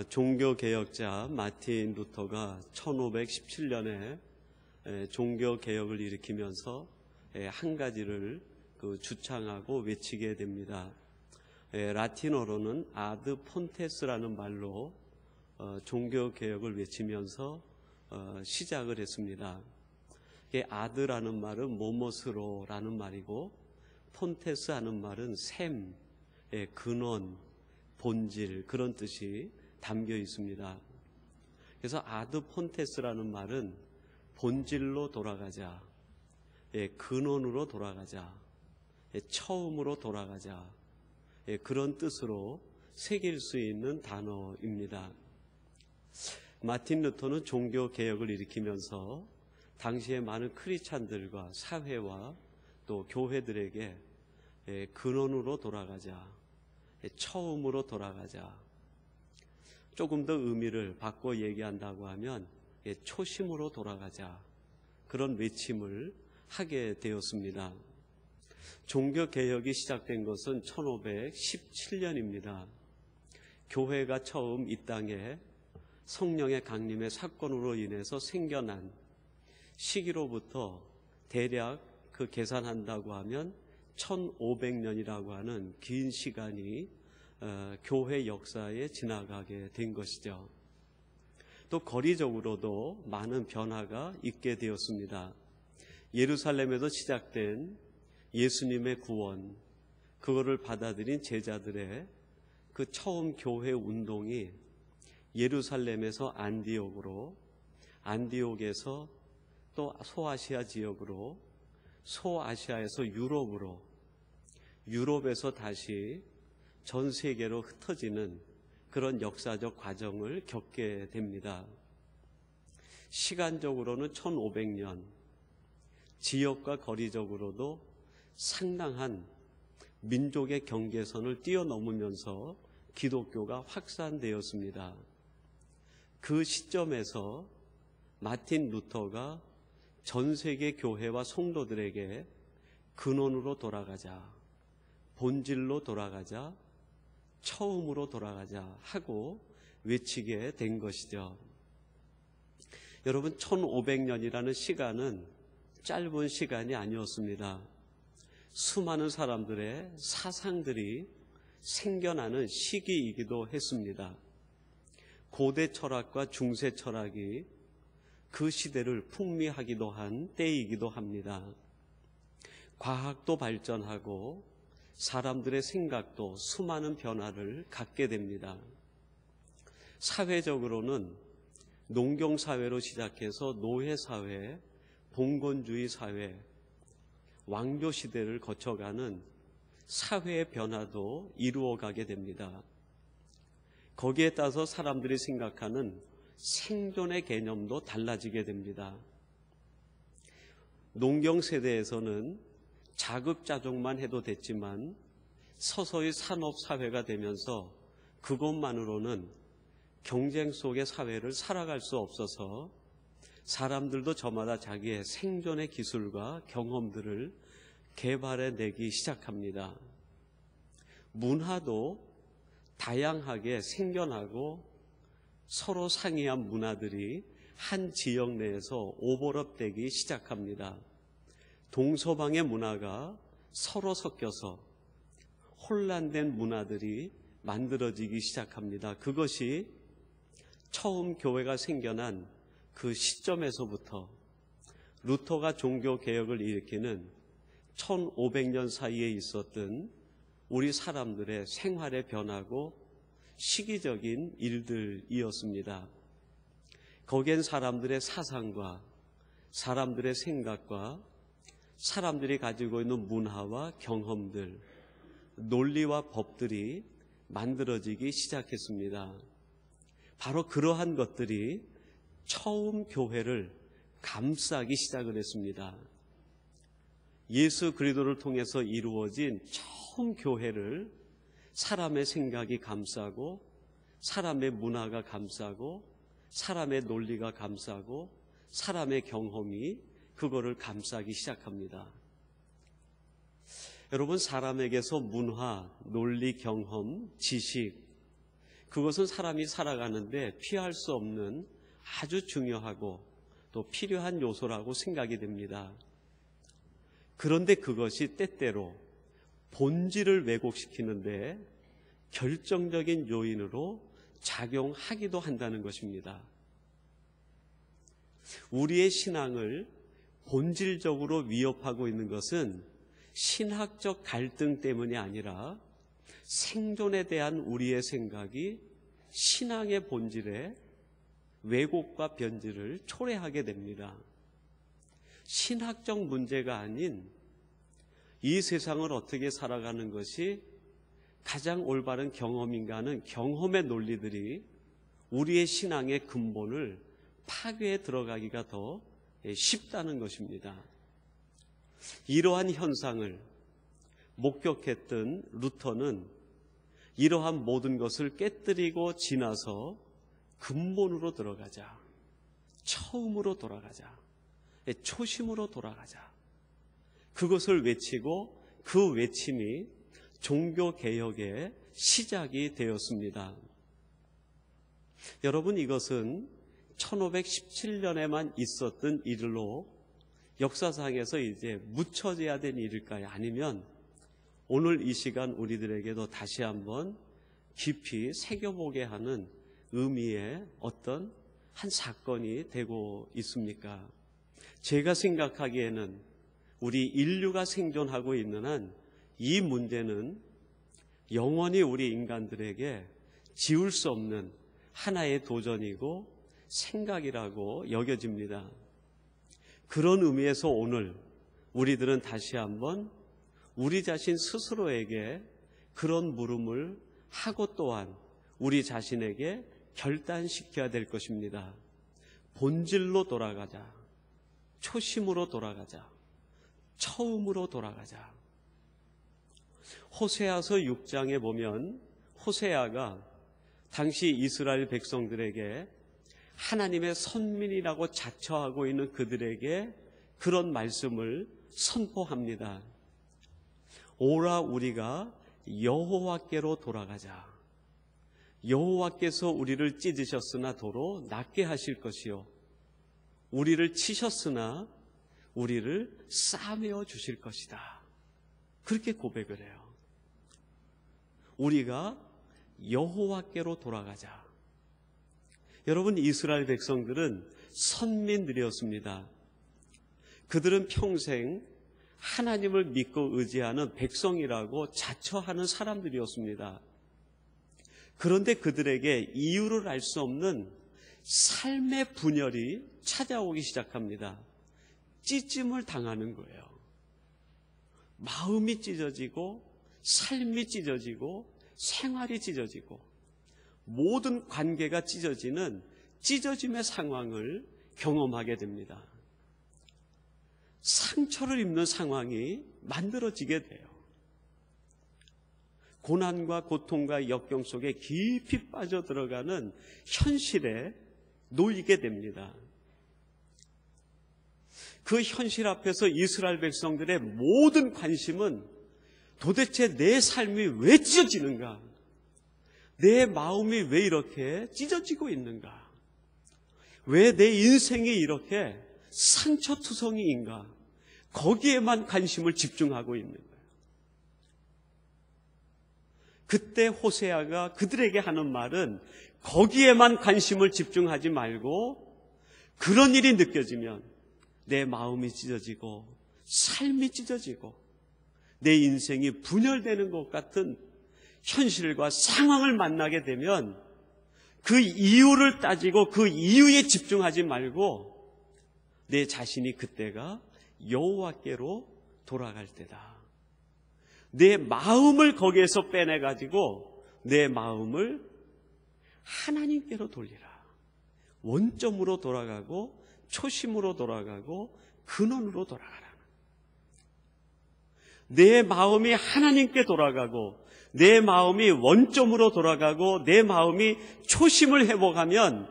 종교개혁자 마틴 루터가 1517년에 종교개혁을 일으키면서 한 가지를 주창하고 외치게 됩니다. 라틴어로는 아드 폰테스라는 말로 종교개혁을 외치면서 시작을 했습니다. 아드라는 말은 모모스로라는 말이고, 폰테스 하는 말은 샘, 근원, 본질, 그런 뜻이 담겨 있습니다. 그래서 아드 폰테스라는 말은 본질로 돌아가자, 근원으로 돌아가자, 처음으로 돌아가자, 그런 뜻으로 새길 수 있는 단어입니다. 마틴 루터는 종교개혁을 일으키면서 당시에 많은 크리스찬들과 사회와 또 교회들에게 근원으로 돌아가자, 처음으로 돌아가자, 조금 더 의미를 바꿔 얘기한다고 하면 초심으로 돌아가자, 그런 외침을 하게 되었습니다. 종교개혁이 시작된 것은 1517년입니다. 교회가 처음 이 땅에 성령의 강림의 사건으로 인해서 생겨난 시기로부터 대략 그 계산한다고 하면 1500년이라고 하는 긴 시간이 교회 역사에 지나가게 된 것이죠. 또 거리적으로도 많은 변화가 있게 되었습니다. 예루살렘에서 시작된 예수님의 구원, 그거를 받아들인 제자들의 그 처음 교회 운동이 예루살렘에서 안디옥으로, 안디옥에서 또 소아시아 지역으로, 소아시아에서 유럽으로, 유럽에서 다시 전 세계로 흩어지는 그런 역사적 과정을 겪게 됩니다. 시간적으로는 1500년, 지역과 거리적으로도 상당한 민족의 경계선을 뛰어넘으면서 기독교가 확산되었습니다. 그 시점에서 마틴 루터가 전 세계 교회와 성도들에게 근원으로 돌아가자, 본질로 돌아가자, 처음으로 돌아가자 하고 외치게 된 것이죠. 여러분, 1500년이라는 시간은 짧은 시간이 아니었습니다. 수많은 사람들의 사상들이 생겨나는 시기이기도 했습니다. 고대 철학과 중세 철학이 그 시대를 풍미하기도 한 때이기도 합니다. 과학도 발전하고 사람들의 생각도 수많은 변화를 갖게 됩니다. 사회적으로는 농경사회로 시작해서 노예사회, 봉건주의 사회, 왕조시대를 거쳐가는 사회의 변화도 이루어가게 됩니다. 거기에 따라서 사람들이 생각하는 생존의 개념도 달라지게 됩니다. 농경세대에서는 자급자족만 해도 됐지만 서서히 산업사회가 되면서 그것만으로는 경쟁 속의 사회를 살아갈 수 없어서 사람들도 저마다 자기의 생존의 기술과 경험들을 개발해내기 시작합니다. 문화도 다양하게 생겨나고 서로 상이한 문화들이 한 지역 내에서 오버랩되기 시작합니다. 동서방의 문화가 서로 섞여서 혼란된 문화들이 만들어지기 시작합니다. 그것이 처음 교회가 생겨난 그 시점에서부터 루터가 종교개혁을 일으키는 1500년 사이에 있었던 우리 사람들의 생활의 변화고 시기적인 일들이었습니다. 거기엔 사람들의 사상과 사람들의 생각과 사람들이 가지고 있는 문화와 경험들, 논리와 법들이 만들어지기 시작했습니다. 바로 그러한 것들이 처음 교회를 감싸기 시작을 했습니다. 예수 그리스도를 통해서 이루어진 처음 교회를 사람의 생각이 감싸고, 사람의 문화가 감싸고, 사람의 논리가 감싸고, 사람의 경험이 그거를 감싸기 시작합니다. 여러분, 사람에게서 문화, 논리, 경험, 지식, 그것은 사람이 살아가는데 피할 수 없는 아주 중요하고 또 필요한 요소라고 생각이 됩니다. 그런데 그것이 때때로 본질을 왜곡시키는데 결정적인 요인으로 작용하기도 한다는 것입니다. 우리의 신앙을 본질적으로 위협하고 있는 것은 신학적 갈등 때문이 아니라 생존에 대한 우리의 생각이 신앙의 본질에 왜곡과 변질을 초래하게 됩니다. 신학적 문제가 아닌 이 세상을 어떻게 살아가는 것이 가장 올바른 경험인가 하는 경험의 논리들이 우리의 신앙의 근본을 파괴에 들어가기가 더 쉽다는 것입니다. 이러한 현상을 목격했던 루터는 이러한 모든 것을 깨뜨리고 지나서 근본으로 들어가자, 처음으로 돌아가자, 초심으로 돌아가자, 그것을 외치고 그 외침이 종교개혁의 시작이 되었습니다. 여러분, 이것은 1517년에만 있었던 일로 역사상에서 이제 묻혀져야 된 일일까요? 아니면 오늘 이 시간 우리들에게도 다시 한번 깊이 새겨보게 하는 의미의 어떤 한 사건이 되고 있습니까? 제가 생각하기에는 우리 인류가 생존하고 있는 한 이 문제는 영원히 우리 인간들에게 지울 수 없는 하나의 도전이고 생각이라고 여겨집니다. 그런 의미에서 오늘 우리들은 다시 한번 우리 자신 스스로에게 그런 물음을 하고 또한 우리 자신에게 결단시켜야 될 것입니다. 본질로 돌아가자. 초심으로 돌아가자. 처음으로 돌아가자. 호세아서 6장에 보면 호세아가 당시 이스라엘 백성들에게 하나님의 선민이라고 자처하고 있는 그들에게 그런 말씀을 선포합니다. 오라 우리가 여호와께로 돌아가자. 여호와께서 우리를 찢으셨으나 도로 낫게 하실 것이요 우리를 치셨으나 우리를 싸매어 주실 것이다. 그렇게 고백을 해요. 우리가 여호와께로 돌아가자. 여러분, 이스라엘 백성들은 선민들이었습니다. 그들은 평생 하나님을 믿고 의지하는 백성이라고 자처하는 사람들이었습니다. 그런데 그들에게 이유를 알 수 없는 삶의 분열이 찾아오기 시작합니다. 찢음을 당하는 거예요. 마음이 찢어지고 삶이 찢어지고 생활이 찢어지고 모든 관계가 찢어지는 찢어짐의 상황을 경험하게 됩니다. 상처를 입는 상황이 만들어지게 돼요. 고난과 고통과 역경 속에 깊이 빠져들어가는 현실에 놓이게 됩니다. 그 현실 앞에서 이스라엘 백성들의 모든 관심은 도대체 내 삶이 왜 찢어지는가? 내 마음이 왜 이렇게 찢어지고 있는가? 왜 내 인생이 이렇게 상처투성이인가? 거기에만 관심을 집중하고 있는 거예요. 그때 호세아가 그들에게 하는 말은 거기에만 관심을 집중하지 말고 그런 일이 느껴지면 내 마음이 찢어지고 삶이 찢어지고 내 인생이 분열되는 것 같은 현실과 상황을 만나게 되면 그 이유를 따지고 그 이유에 집중하지 말고 내 자신이 그때가 여호와께로 돌아갈 때다. 내 마음을 거기에서 빼내가지고 내 마음을 하나님께로 돌리라. 원점으로 돌아가고 초심으로 돌아가고 근원으로 돌아가라. 내 마음이 하나님께 돌아가고 내 마음이 원점으로 돌아가고 내 마음이 초심을 회복하면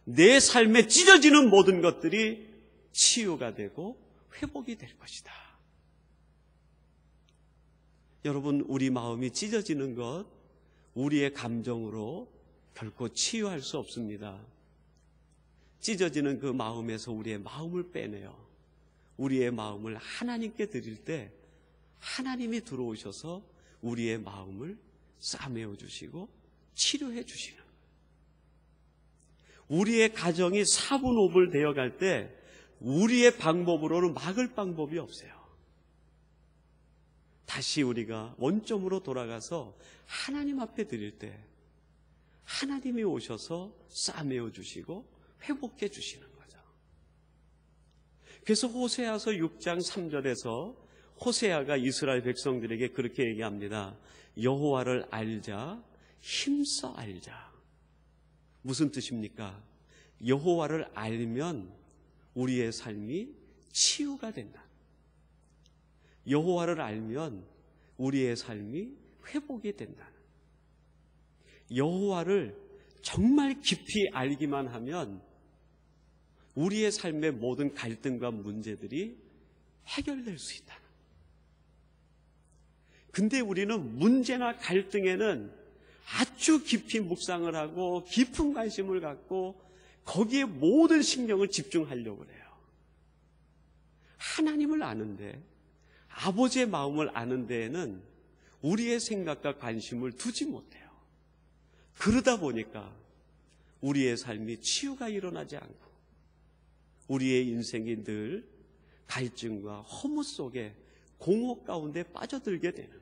내 삶에 찢어지는 모든 것들이 치유가 되고 회복이 될 것이다. 여러분, 우리 마음이 찢어지는 것, 우리의 감정으로 결코 치유할 수 없습니다. 찢어지는 그 마음에서 우리의 마음을 빼내요. 우리의 마음을 하나님께 드릴 때 하나님이 들어오셔서 우리의 마음을 싸매어 주시고 치료해 주시는 거예요. 우리의 가정이 사분오불 되어갈 때 우리의 방법으로는 막을 방법이 없어요. 다시 우리가 원점으로 돌아가서 하나님 앞에 드릴 때 하나님이 오셔서 싸매어 주시고 회복해 주시는 거죠. 그래서 호세아서 6장 3절에서 호세아가 이스라엘 백성들에게 그렇게 얘기합니다. 여호와를 알자, 힘써 알자. 무슨 뜻입니까? 여호와를 알면 우리의 삶이 치유가 된다. 여호와를 알면 우리의 삶이 회복이 된다. 여호와를 정말 깊이 알기만 하면 우리의 삶의 모든 갈등과 문제들이 해결될 수 있다. 근데 우리는 문제나 갈등에는 아주 깊이 묵상을 하고 깊은 관심을 갖고 거기에 모든 신경을 집중하려고 해요. 하나님을 아는데, 아버지의 마음을 아는 데에는 우리의 생각과 관심을 두지 못해요. 그러다 보니까 우리의 삶이 치유가 일어나지 않고 우리의 인생이 늘 갈증과 허무 속에 공허 가운데 빠져들게 되는 거예요.